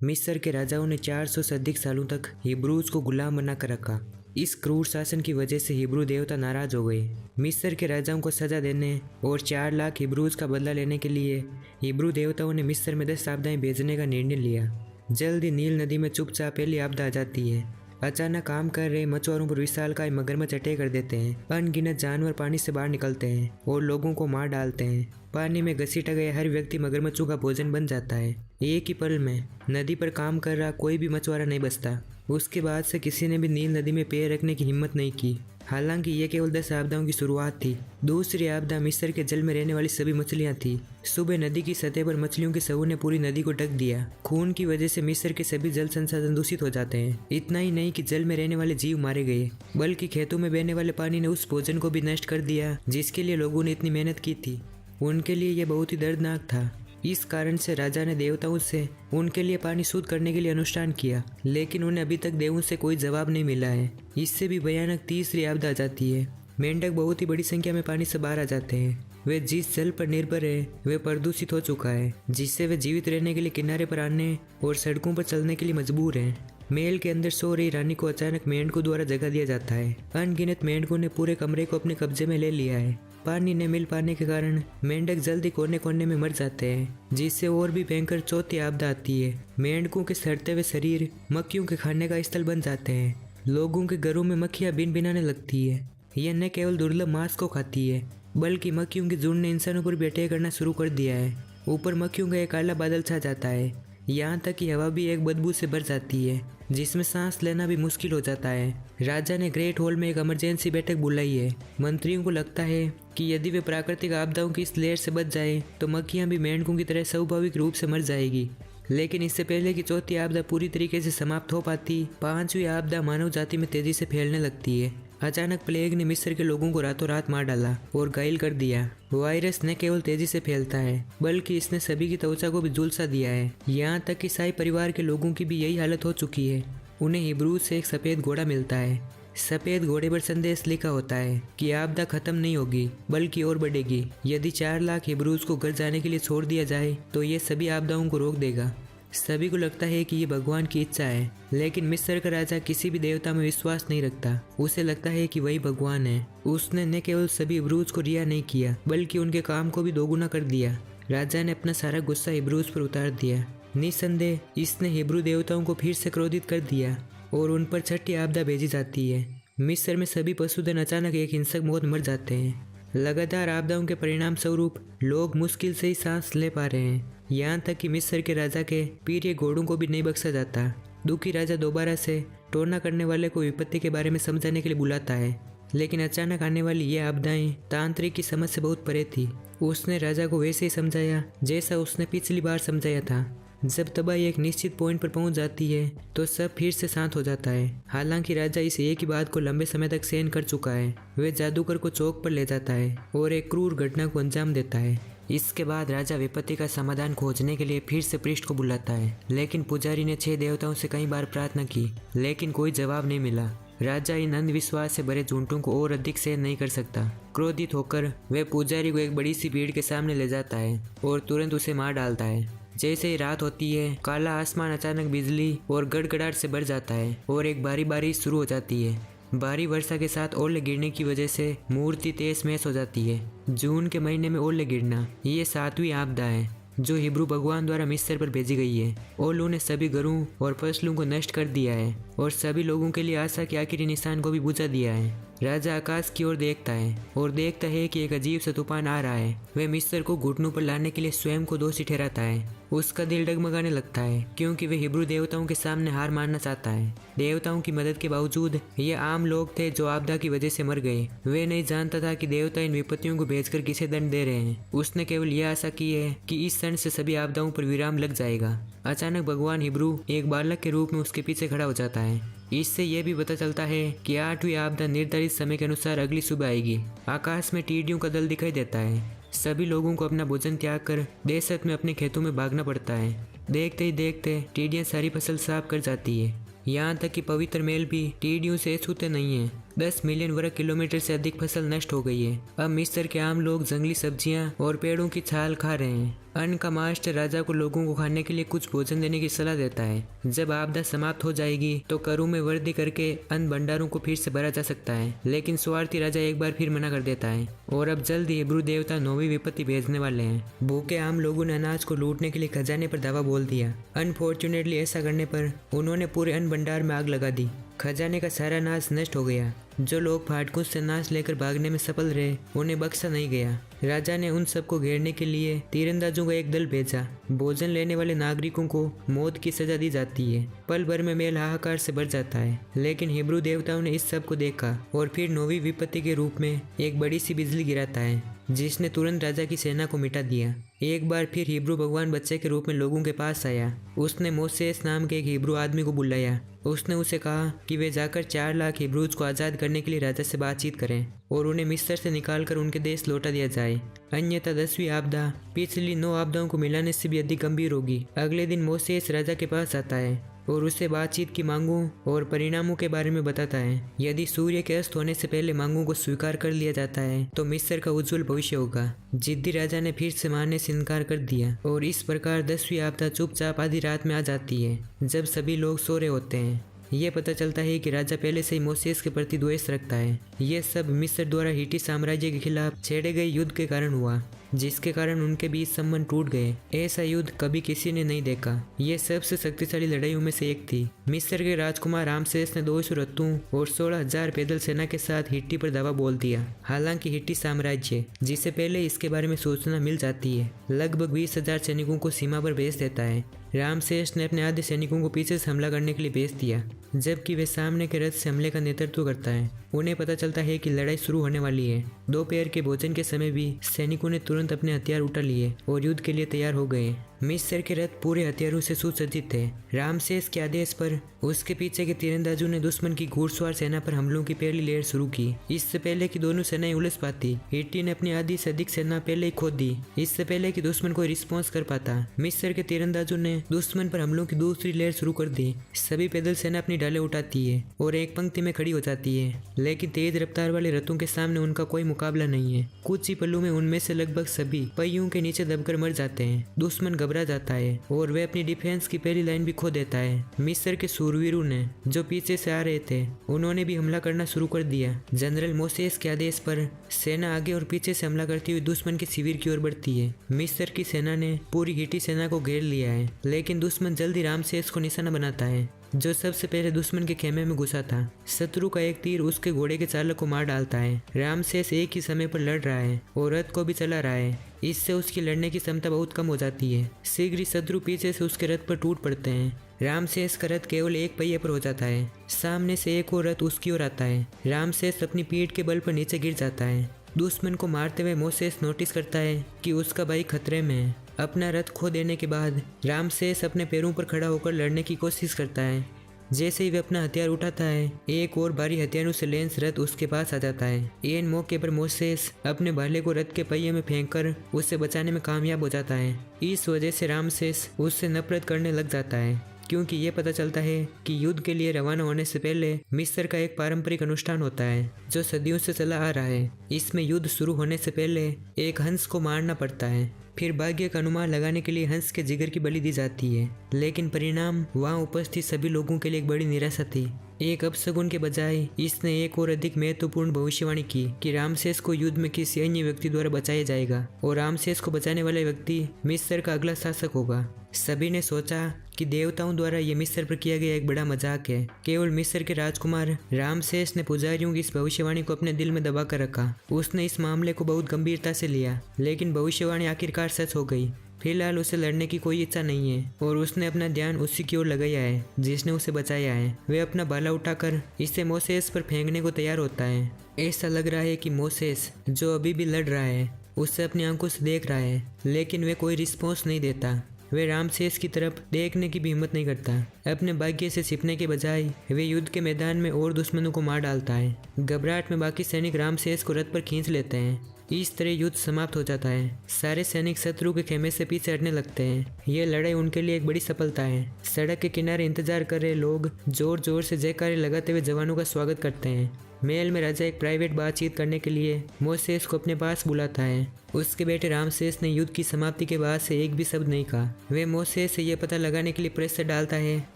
मिस्र के राजाओं ने 400 से अधिक सालों तक हिब्रूज को गुलाम बनाकर रखा। इस क्रूर शासन की वजह से हिब्रू देवता नाराज हो गए। मिस्र के राजाओं को सजा देने और 4 लाख हिब्रूज का बदला लेने के लिए हिब्रू देवताओं ने मिस्र में 10 आपदाएं भेजने का निर्णय लिया। जल्द ही नील नदी में चुपचाप पहली आपदा आ जाती है। अचानक काम कर रहे मछुआरों पर विशालकाय मगरमच्छ अटैक कर देते हैं। अनगिनत जानवर पानी से बाहर निकलते हैं और लोगों को मार डालते हैं। पानी में घसीटा गया हर व्यक्ति मगरमच्छों का भोजन बन जाता है। एक ही पल में नदी पर काम कर रहा कोई भी मछुआरा नहीं बचता। उसके बाद से किसी ने भी नील नदी में पैर रखने की हिम्मत नहीं की। हालांकि ये केवल 10 आपदाओं की शुरुआत थी। दूसरी आपदा मिस्र के जल में रहने वाली सभी मछलियां थी। सुबह नदी की सतह पर मछलियों के समूह ने पूरी नदी को ढक दिया। खून की वजह से मिस्र के सभी जल संसाधन दूषित हो जाते हैं। इतना ही नहीं कि जल में रहने वाले जीव मारे गए, बल्कि खेतों में बहने वाले पानी ने उस भोजन को भी नष्ट कर दिया जिसके लिए लोगों ने इतनी मेहनत की थी। उनके लिए यह बहुत ही दर्दनाक था। इस कारण से राजा ने देवताओं से उनके लिए पानी शुद्ध करने के लिए अनुष्ठान किया, लेकिन उन्हें अभी तक देवों से कोई जवाब नहीं मिला है। इससे भी भयानक तीसरी आपदा आ जाती है। मेंढक बहुत ही बड़ी संख्या में पानी से बाहर आ जाते हैं। वे जिस जल पर निर्भर है वे प्रदूषित हो चुका है, जिससे वे जीवित रहने के लिए किनारे पर आने और सड़कों पर चलने के लिए मजबूर हैं। महल के अंदर सो रही रानी को अचानक मेंढकों द्वारा जगा दिया जाता है। अनगिनत मेंढकों ने पूरे कमरे को अपने कब्जे में ले लिया है। पानी न मिल पाने के कारण मेंढक जल्दी कोने कोने में मर जाते हैं, जिससे और भी भयंकर चौथी आपदा आती है। मेंढकों के सड़ते हुए शरीर मक्खियों के खाने का स्थल बन जाते हैं। लोगों के घरों में मक्खियां बिन बिनाने लगती है। यह न केवल दुर्लभ मांस को खाती है, बल्कि मक्खियों के झुंड ने इंसानों पर भी अटैक करना शुरू कर दिया है। ऊपर मक्खियों का एक काला बादल छा जाता है। यहाँ तक कि हवा भी एक बदबू से भर जाती है, जिसमें सांस लेना भी मुश्किल हो जाता है। राजा ने ग्रेट हॉल में एक इमरजेंसी बैठक बुलाई है। मंत्रियों को लगता है कि यदि वे प्राकृतिक आपदाओं की इस लहर से बच जाए तो मक्खियां भी मेंढकों की तरह स्वाभाविक रूप से मर जाएगी। लेकिन इससे पहले कि चौथी आपदा पूरी तरीके से समाप्त हो पाती, 5वीं आपदा मानव जाति में तेजी से फैलने लगती है। अचानक प्लेग ने मिस्र के लोगों को रातों रात मार डाला और घायल कर दिया। वायरस न केवल तेजी से फैलता है, बल्कि इसने सभी की त्वचा को भी झुलसा दिया है। यहाँ तक कि शाही परिवार के लोगों की भी यही हालत हो चुकी है। उन्हें हिब्रू से एक सफ़ेद घोड़ा मिलता है। सफ़ेद घोड़े पर संदेश लिखा होता है कि आपदा खत्म नहीं होगी, बल्कि और बढ़ेगी। यदि 4 लाख हिब्रूज को घर जाने के लिए छोड़ दिया जाए तो ये सभी आपदाओं को रोक देगा। सभी को लगता है कि ये भगवान की इच्छा है, लेकिन मिस्र का राजा किसी भी देवता में विश्वास नहीं रखता। उसे लगता है कि वही भगवान है। उसने न केवल सभी हिब्रूज को रिहा नहीं किया, बल्कि उनके काम को भी दोगुना कर दिया। राजा ने अपना सारा गुस्सा हिब्रूज पर उतार दिया। निस्संदेह इसने हिब्रू देवताओं को फिर से क्रोधित कर दिया और उन पर छठी आपदा भेजी जाती है। मिस्र में सभी पशुधन अचानक एक हिंसक मौत मर जाते हैं। लगातार आपदाओं के परिणाम स्वरूप लोग मुश्किल से ही सांस ले पा रहे हैं। यहाँ तक कि मिस्र के राजा के प्रिय घोड़ों को भी नहीं बख्शा जाता। दुखी राजा दोबारा से टोना करने वाले को विपत्ति के बारे में समझाने के लिए बुलाता है, लेकिन अचानक आने वाली ये आपदाएं तांत्रिक की समझ से बहुत परे थी। उसने राजा को वैसे ही समझाया जैसा उसने पिछली बार समझाया था। जब तबाही एक निश्चित पॉइंट पर पहुंच जाती है तो सब फिर से शांत हो जाता है। हालांकि राजा इस एक ही बात को लंबे समय तक सहन कर चुका है। वह जादूगर को चौक पर ले जाता है और एक क्रूर घटना को अंजाम देता है। इसके बाद राजा विपत्ति का समाधान खोजने के लिए फिर से पृष्ठ को बुलाता है, लेकिन पुजारी ने 6 देवताओं से कई बार प्रार्थना की, लेकिन कोई जवाब नहीं मिला। राजा इन अंधविश्वास से भरे झूठों को और अधिक सहन नहीं कर सकता। क्रोधित होकर वह पुजारी को एक बड़ी सी भीड़ के सामने ले जाता है और तुरंत उसे मार डालता है। जैसे ही रात होती है, काला आसमान अचानक बिजली और गड़गड़ाहट से भर जाता है और एक भारी बारिश शुरू हो जाती है। भारी वर्षा के साथ ओले गिरने की वजह से मूर्ति तहस महस हो जाती है। जून के महीने में ओले गिरना ये 7वीं आपदा है जो हिब्रू भगवान द्वारा मिस्र पर भेजी गई है। ओलों ने सभी घरों और फसलों को नष्ट कर दिया है और सभी लोगों के लिए आशा के आखिरी निशान को भी बुझा दिया है। राजा आकाश की ओर देखता है और देखता है कि एक अजीब सा तूफान आ रहा है। वह मिस्र को घुटनों पर लाने के लिए स्वयं को दोषी ठहराता है। उसका दिल डगमगाने लगता है क्योंकि वह हिब्रू देवताओं के सामने हार मानना चाहता है। देवताओं की मदद के बावजूद ये आम लोग थे जो आपदा की वजह से मर गए। वे नहीं जानता था कि देवता इन विपत्तियों को भेजकर किसे दंड दे रहे हैं। उसने केवल यह आशा की है कि इस क्षण से सभी आपदाओं पर विराम लग जाएगा। अचानक भगवान हिब्रू एक बालक के रूप में उसके पीछे खड़ा हो जाता है। इससे यह भी पता चलता है कि 8वीं आपदा निर्धारित समय के अनुसार अगली सुबह आएगी। आकाश में टिड्डियों का दल दिखाई देता है। सभी लोगों को अपना भोजन त्याग कर दहशत में अपने खेतों में भागना पड़ता है। देखते ही देखते टिड्डियां सारी फसल साफ कर जाती है। यहाँ तक कि पवित्र महल भी टिड्डियों से छूते नहीं है। 10 मिलियन वर्ग किलोमीटर से अधिक फसल नष्ट हो गई है। अब मिस्र के आम लोग जंगली सब्जियां और पेड़ों की छाल खा रहे हैं। अन्न का मास्टर राजा को लोगों को खाने के लिए कुछ भोजन देने की सलाह देता है। जब आपदा समाप्त हो जाएगी तो करों में वृद्धि करके अन्न भंडारों को फिर से भरा जा सकता है, लेकिन स्वार्थी राजा एक बार फिर मना कर देता है और अब जल्द ही हिब्रू देवता नौवीं विपत्ति भेजने वाले हैं। भूखे आम लोगों ने अनाज को लूटने के लिए खजाने पर दावा बोल दिया। अनफॉर्चुनेटली ऐसा करने पर उन्होंने पूरे अन्न भंडार में आग लगा दी। खजाने का सारा अनाज नष्ट हो गया। जो लोग फाटकों से अनाज लेकर भागने में सफल रहे उन्हें बख्शा नहीं गया। राजा ने उन सबको घेरने के लिए तीरंदाजों का एक दल भेजा। भोजन लेने वाले नागरिकों को मौत की सजा दी जाती है। पल भर में मेल हाहाकार से भर जाता है, लेकिन हिब्रू देवताओं ने इस सब को देखा और फिर नौवीं विपत्ति के रूप में एक बड़ी सी बिजली गिराता है जिसने तुरंत राजा की सेना को मिटा दिया। एक बार फिर हिब्रू भगवान बच्चे के रूप में लोगों के पास आया। उसने मोसेस नाम के एक हिब्रू आदमी को बुलाया। उसने उसे कहा कि वे जाकर 4 लाख हिब्रूज को आज़ाद करने के लिए राजा से बातचीत करें और उन्हें मिस्र से निकालकर उनके देश लौटा दिया जाए, अन्यथा 10वीं आपदा पिछली 9 आपदाओं को मिलाने से भी अधिक गंभीर होगी। अगले दिन मोसेस राजा के पास आता है और उससे बातचीत की मांगों और परिणामों के बारे में बताता है। यदि सूर्य के अस्त होने से पहले मांगों को स्वीकार कर लिया जाता है तो मिस्र का उज्जवल भविष्य होगा। जिद्दी राजा ने फिर से मानने से इनकार कर दिया और इस प्रकार 10वीं आपदा चुपचाप आधी रात में आ जाती है जब सभी लोग सो रहे होते हैं। ये पता चलता है कि राजा पहले से ही मोसेस के प्रति द्वेष रखता है। ये सब मिस्र द्वारा हिटी साम्राज्य के खिलाफ छेड़े गए युद्ध के कारण हुआ, जिसके कारण उनके बीच संबंध टूट गए। ऐसा युद्ध कभी किसी ने नहीं देखा। ये सबसे शक्तिशाली लड़ाइयों में से एक थी। मिस्र के राजकुमार रामसेस ने 200 रथों और 16,000 पैदल सेना के साथ हिट्टी पर दावा बोल दिया। हालांकि हिट्टी साम्राज्य, जिसे पहले इसके बारे में सूचना मिल जाती है, लगभग 20,000 सैनिकों को सीमा पर भेज देता है। रामसेस ने अपने आधे सैनिकों को पीछे से हमला करने के लिए भेज दिया, जबकि वे सामने के रथ से हमले का नेतृत्व करता है। उन्हें पता चलता है कि लड़ाई शुरू होने वाली है। दोपहर के भोजन के समय भी सैनिकों ने तुरंत अपने हथियार उठा लिए और युद्ध के लिए तैयार हो गए। मिस्र के रथ पूरे हथियारों से सुसज्जित थे। रामसेस के आदेश पर उसके पीछे के तीरंदाजों ने दुश्मन की घुड़सवार सेना पर हमलों की पहली लहर शुरू की। इससे पहले कि दोनों सेनाएं उलझ पाती, हिट्टी ने अपनी आधी से अधिक सेना पहले ही खो दी। इससे पहले कि दुश्मन कोई रिस्पॉन्स कर पाता, मिस्र के तीरंदाजों ने दुश्मन पर हमलों की दूसरी लहर शुरू कर दी। सभी पैदल सेना अपनी ढालें उठाती है और एक पंक्ति में खड़ी हो जाती है, लेकिन तेज रफ्तार वाले रथों के सामने उनका कोई मुकाबला नहीं है। कुछ ही पलों में उनमें से लगभग सभी पहियों के नीचे दबकर मर जाते हैं। दुश्मन घबरा जाता है और वह अपनी डिफेंस की पहली लाइन भी खो देता है। मिस्र के सूरवीरों ने जो पीछे से आ रहे थे, उन्होंने भी हमला करना शुरू कर दिया। जनरल मोसेस के आदेश पर सेना आगे और पीछे से हमला करती हुई दुश्मन के शिविर की ओर बढ़ती है। मिस्र की सेना ने पूरी हिटी सेना को घेर लिया है, लेकिन दुश्मन जल्दी रामसेस को निशाना बनाता है, जो सबसे पहले दुश्मन के खेमे में घुसा था। शत्रु का एक तीर उसके घोड़े के चालक को मार डालता है। रामसेस एक ही समय पर लड़ रहा है और रथ को भी चला रहा है। इससे उसकी लड़ने की क्षमता बहुत कम हो जाती है। शीघ्र ही शत्रु पीछे से उसके रथ पर टूट पड़ते हैं। रामसेस का रथ केवल एक पहिए पर हो जाता है। सामने से एक और रथ उसकी ओर आता है। रामसेस अपनी पीठ के बल पर नीचे गिर जाता है। दुश्मन को मारते हुए मोसेस नोटिस करता है कि उसका भाई खतरे में है। अपना रथ खो देने के बाद रामसेस अपने पैरों पर खड़ा होकर लड़ने की कोशिश करता है। जैसे ही वे अपना हथियार उठाता है, एक और भारी हथियारों से लैस रथ उसके पास आ जाता है। इन मौके पर मोसेस अपने भाले को रथ के पहिए में फेंककर उसे बचाने में कामयाब हो जाता है। इस वजह से रामसेस उससे नफरत करने लग जाता है, क्योंकि ये पता चलता है कि युद्ध के लिए रवाना होने से पहले मिस्र का एक पारंपरिक अनुष्ठान होता है जो सदियों से चला आ रहा है। इसमें युद्ध शुरू होने से पहले एक हंस को मारना पड़ता है, फिर भाग्य का अनुमान लगाने के लिए हंस के जिगर की बलि दी जाती है। लेकिन परिणाम वहाँ उपस्थित सभी लोगों के लिए एक बड़ी निराशा थी। एक अपशगुन के बजाय इसने एक और अधिक महत्वपूर्ण भविष्यवाणी की कि रामसेस को युद्ध में किसी अन्य व्यक्ति द्वारा बचाया जाएगा और रामसेस को बचाने वाला व्यक्ति मिस्र का अगला शासक होगा। सभी ने सोचा कि देवताओं द्वारा ये मिस्र पर किया गया एक बड़ा मजाक है। केवल मिस्र के राजकुमार रामसेस ने पुजारियों की इस भविष्यवाणी को अपने दिल में दबा कर रखा। उसने इस मामले को बहुत गंभीरता से लिया, लेकिन भविष्यवाणी आखिरकार सच हो गई। फिलहाल उसे लड़ने की कोई इच्छा नहीं है और उसने अपना ध्यान उसी की ओर लगाया है जिसने उसे बचाया है। वह अपना भाला उठाकर इसे मोसेस पर फेंकने को तैयार होता है। ऐसा लग रहा है कि मोसेस, जो अभी भी लड़ रहा है, उससे अपनी आंखों से देख रहा है, लेकिन वह कोई रिस्पॉन्स नहीं देता। वे रामसेस की तरफ देखने की भी हिम्मत नहीं करता। अपने भाग्य से छिपने के बजाय वे युद्ध के मैदान में और दुश्मनों को मार डालता है। घबराहट में बाकी सैनिक रामसेस को रथ पर खींच लेते हैं। इस तरह युद्ध समाप्त हो जाता है। सारे सैनिक शत्रु के खेमे से पीछे हटने लगते हैं। यह लड़ाई उनके लिए एक बड़ी सफलता है। सड़क के किनारे इंतजार कर रहे लोग जोर जोर से जयकारे लगाते हुए जवानों का स्वागत करते हैं। महल में राजा एक प्राइवेट बातचीत करने के लिए मोसेस को अपने पास बुलाता है। उसके बेटे रामसेस ने युद्ध की समाप्ति के बाद से एक भी शब्द नहीं कहा। वे मोसेस से यह पता लगाने के लिए प्रेशर डालता है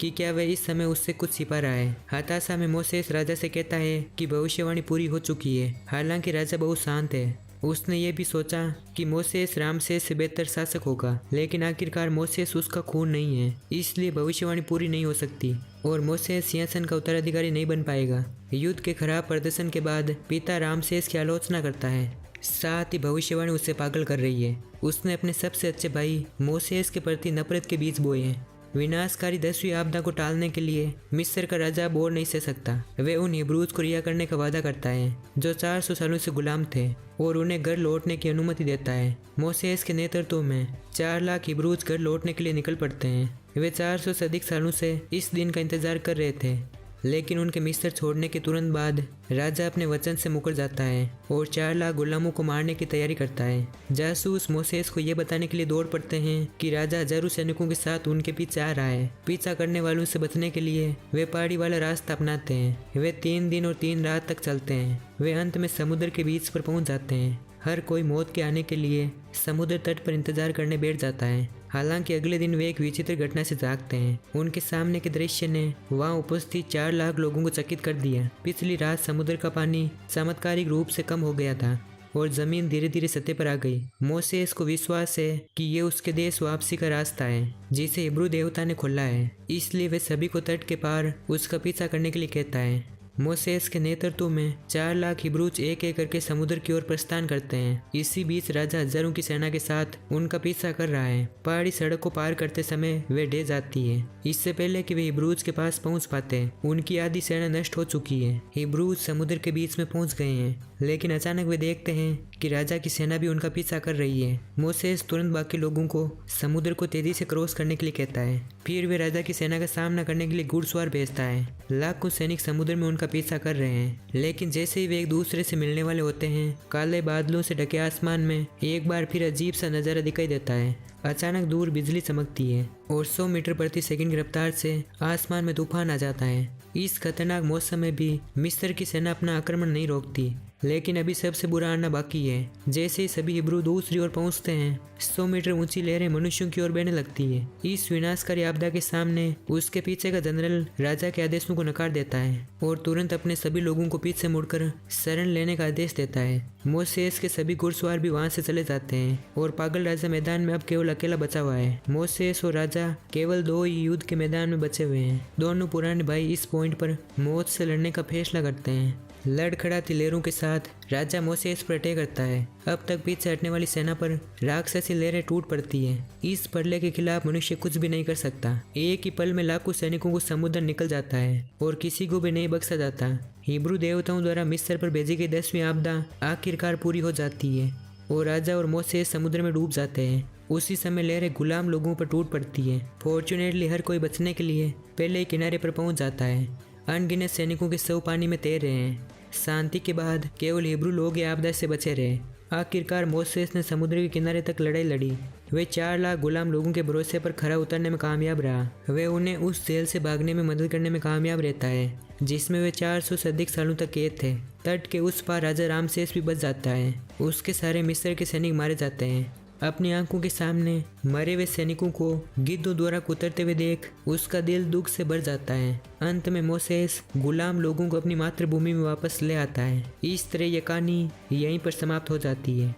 कि क्या वह इस समय उससे कुछ छिपा रहा है। हताशा में मोसेस राजा से कहता है कि भविष्यवाणी पूरी हो चुकी है। हालांकि राजा बहुत शांत है। उसने ये भी सोचा कि मोसेस रामसेस से बेहतर शासक होगा, लेकिन आखिरकार मोसेस उसका खून नहीं है, इसलिए भविष्यवाणी पूरी नहीं हो सकती और मोसेस सिंहासन का उत्तराधिकारी नहीं बन पाएगा। युद्ध के खराब प्रदर्शन के बाद पिता रामसेस की आलोचना करता है, साथ ही भविष्यवाणी उसे पागल कर रही है। उसने अपने सबसे अच्छे भाई मोसेस के प्रति नफरत के बीज बोए हैं। विनाशकारी 10वीं आपदा को टालने के लिए मिस्र का राजा अब और नहीं सह सकता। वे उन हिब्रूज को रिहा करने का वादा करता है जो 400 सालों से गुलाम थे और उन्हें घर लौटने की अनुमति देता है। मोसेस के नेतृत्व में 4 लाख हिब्रूज घर लौटने के लिए निकल पड़ते हैं। वे 400 से अधिक सालों से इस दिन का इंतजार कर रहे थे, लेकिन उनके मिस्र छोड़ने के तुरंत बाद राजा अपने वचन से मुकर जाता है और 4 लाख गुलामों को मारने की तैयारी करता है। जासूस मोसेस को यह बताने के लिए दौड़ पड़ते हैं कि राजा हजारों सैनिकों के साथ उनके पीछे आ रहा है। पीछा करने वालों से बचने के लिए वे पहाड़ी वाला रास्ता अपनाते हैं। वे 3 दिन और 3 रात तक चलते हैं। वे अंत में समुद्र के बीच पर पहुंच जाते हैं। हर कोई मौत के आने के लिए समुद्र तट पर इंतजार करने बैठ जाता है। हालांकि अगले दिन वे एक विचित्र घटना से जागते हैं। उनके सामने के दृश्य ने वहां उपस्थित 4 लाख लोगों को चकित कर दिया। पिछली रात समुद्र का पानी चमत्कारिक रूप से कम हो गया था और जमीन धीरे धीरे सतह पर आ गई। मोसेस को विश्वास है कि ये उसके देश वापसी का रास्ता है जिसे हिब्रू देवता ने खोला है, इसलिए वे सभी को तट के पार उसका पीछा करने के लिए कहता है। मोसेस के नेतृत्व में 4 लाख हिब्रूज एक एक करके समुद्र की ओर प्रस्थान करते हैं। इसी बीच राजा हजारों की सेना के साथ उनका पीछा कर रहा है। पहाड़ी सड़क को पार करते समय वे ढह जाती है। इससे पहले कि वे हिब्रूज के पास पहुंच पाते हैं, उनकी आधी सेना नष्ट हो चुकी है। हिब्रूज समुद्र के बीच में पहुंच गए हैं, लेकिन अचानक वे देखते हैं कि राजा की सेना भी उनका पीछा कर रही है। मोसेस तुरंत बाकी लोगों को समुद्र को तेजी से क्रॉस करने के लिए कहता है। फिर वे राजा की सेना का सामना करने के लिए घुड़सवार भेजता है। लाखों सैनिक समुद्र में उनका पीछा कर रहे हैं, लेकिन जैसे ही वे एक दूसरे से मिलने वाले होते हैं, काले बादलों से ढके आसमान में एक बार फिर अजीब सा नजारा दिखाई देता है। अचानक दूर बिजली चमकती है और 100 मीटर प्रति सेकंड की रफ्तार से आसमान में तूफान आ जाता है। इस खतरनाक मौसम में भी मिस्र की सेना अपना आक्रमण नहीं रोकती, लेकिन अभी सबसे बुरा आना बाकी है। जैसे ही सभी हिब्रू दूसरी ओर पहुंचते हैं, 100 मीटर ऊंची लहरें मनुष्यों की ओर बहने लगती है। इस विनाशकारी आपदा के सामने उसके पीछे का जनरल राजा के आदेशों को नकार देता है और तुरंत अपने सभी लोगों को पीछे मुड़कर शरण लेने का आदेश देता है। मोसेस के सभी घुड़सवार भी वहां से चले जाते हैं और पागल राजा मैदान में अब केवल अकेला बचा हुआ है। मोसेस और राजा केवल 2 ही युद्ध के मैदान में बचे हुए हैं। दोनों पुराने भाई इस पॉइंट पर मौत से लड़ने का फैसला करते हैं। लड़खड़ाती लहरों के साथ राजा मोसेस पर अटैक करता है। अब तक पीछे हटने वाली सेना पर राक्षसी लहरें टूट पड़ती है। इस प्रलय के खिलाफ मनुष्य कुछ भी नहीं कर सकता। एक ही पल में लाखों सैनिकों को समुद्र निकल जाता है और किसी को भी नहीं बख्शा जाता। हिब्रू देवताओं द्वारा मिस्र पर भेजी गई 10वीं आपदा आखिरकार पूरी हो जाती है और राजा और मोसेस समुद्र में डूब जाते हैं। उसी समय लहरें गुलाम लोगों पर टूट पड़ती है। फॉर्चुनेटली हर कोई बचने के लिए पहले ही किनारे पर पहुंच जाता है। अनगिनत सैनिकों के शव पानी में तैर रहे हैं। शांति के बाद केवल हिब्रू लोग आपदा से बचे रहे। आखिरकार मोसेस ने समुद्र के किनारे तक लड़ाई लड़ी। वे 4 लाख गुलाम लोगों के भरोसे पर खरा उतरने में कामयाब रहा। वे उन्हें उस जेल से भागने में मदद करने में कामयाब रहता है जिसमें वे 400 से अधिक सालों तक कैद थे। तट के उस पार राजा रामसेस भी बच जाता है। उसके सारे मिस्र के सैनिक मारे जाते हैं। अपनी आंखों के सामने मरे हुए सैनिकों को गिद्धों द्वारा कुतरते हुए देख उसका दिल दुख से भर जाता है। अंत में मोसेस गुलाम लोगों को अपनी मातृभूमि में वापस ले आता है। इस तरह यह कहानी यहीं पर समाप्त हो जाती है।